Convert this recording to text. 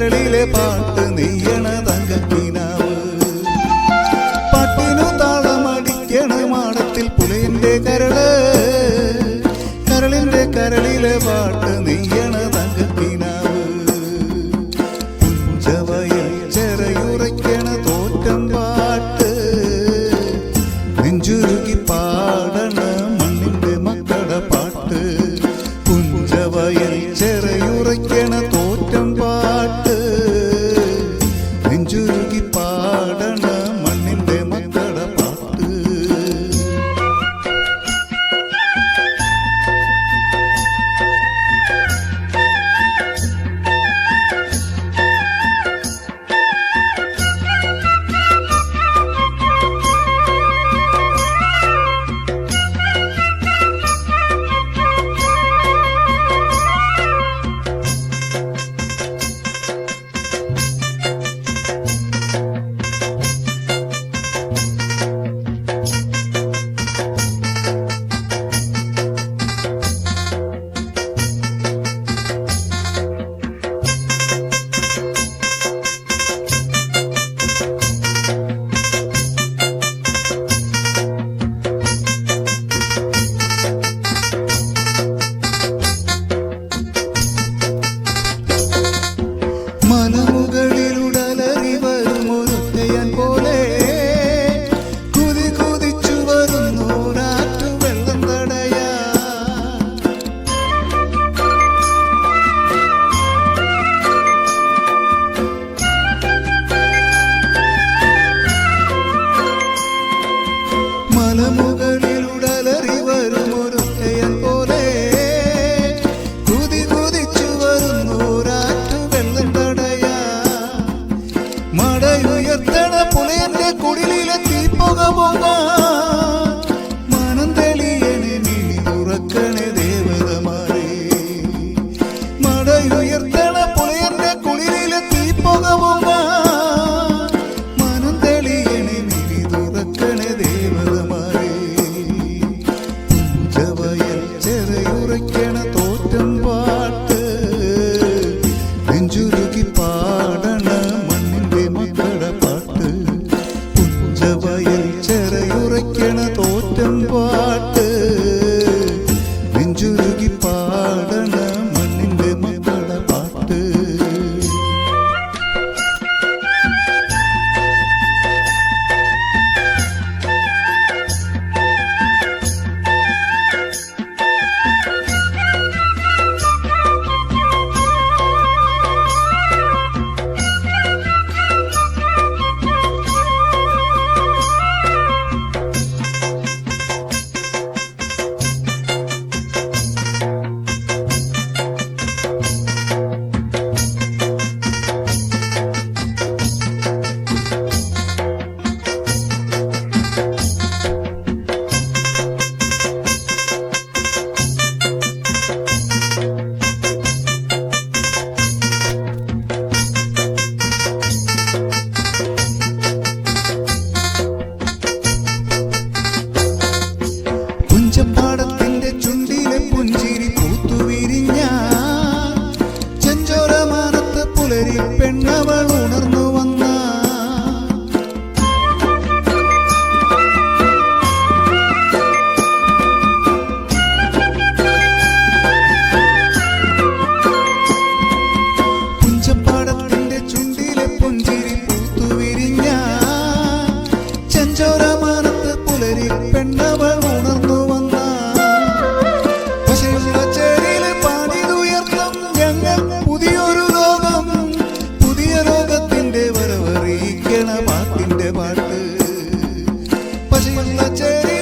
കരളിലെ പാട്ട് നെയ്യണ തങ്കക്കിനാവ്. പാട്ടിനു താളമടിക്കണ മാടത്തിൽ പുലയന്റെ കരള്, കരളിന്റെ കരളിലെ പാട്ട് നെയ്യണ തങ്കക്കിനാവ്. പുഞ്ചവയൽ ചെറയുറയ്ക്കണ തോറ്റം പാട്ട്, നെഞ്ചുരുകി പാടണ മണ്ണിന്റെ മക്കള പാട്ട്. പുഞ്ചവയൽ ചെറയുറയ്ക്കണ തോറ്റം പാട്ട്, നെഞ്ചുരുകി പാടണ മണ്ണിന്റെ മക്കള പാട്ട്. മലമുകളിലുടലറി വരുമൊരൊറ്റയൻ പോലെ കുതി കുതിച്ചു വരുന്നോരാറ്റു വെള്ളം തടയാ. മലമുകളിലുടലറി വരുമൊരൊറ്റയൻ പോലെ കുതി കുതിച്ചു വരുന്നോരാറ്റു വെള്ളം തടയാ. മടയുയർത്തണ പുലയന്റെ കുടിലിലെ തീപ്പൊക പോകാൻ മനം തെളിയണേ മിഴി തുറക്കണേ ദേവതമാരേ. മടയുയർത്തണ പുലയന്റെ കുടിലിലെ തീപ്പൊക പോകാൻ മനം തെളിയണേ മിഴി തുറക്കണേ ദേവതമാരേ. പുഞ്ചവയൽ ചെറയുറയ്ക്കണ തോറ്റം പാട്ട്, നെഞ്ചുരുകി പാടണ മണ്ണിന്റെ മക്കള പാട്ട്. പുഞ്ചവയൽ ചെറയുറയ്ക്കണ തോറ്റം പാട്ട്, നെഞ്ചുരുകി പാടണ മണ്ണിന്റെ മക്കള പാട്ട്. പുഞ്ചപ്പാടത്തിന്റെ ചുണ്ടിലെ പുഞ്ചിരി പൂത്തുവിരിഞ്ഞ ചെഞ്ചോരമാനത്ത് പുലരി പെണ്ണവൾ ഉണർന്നു വന്ന. പുഞ്ചപ്പാടത്തിന്റെ ചുണ്ടിലെ പുഞ്ചിരി പൂത്തുവിരിഞ്ഞ ചെഞ്ചോരമാനത്ത് പുലരി പെണ്ണവൾ ഉണർന്നു വന്ന. പശയുള്ളച്ചേരിയിലെ പാടിതുയർത്തും ഞങ്ങൾ പുതിയൊരു ലോകം, പുതിയ ലോകത്തിന്റെ വരവറിയിക്കണ പാട്ടിന്റെ പാട്ട്. പശയുള്ളച്ചേരി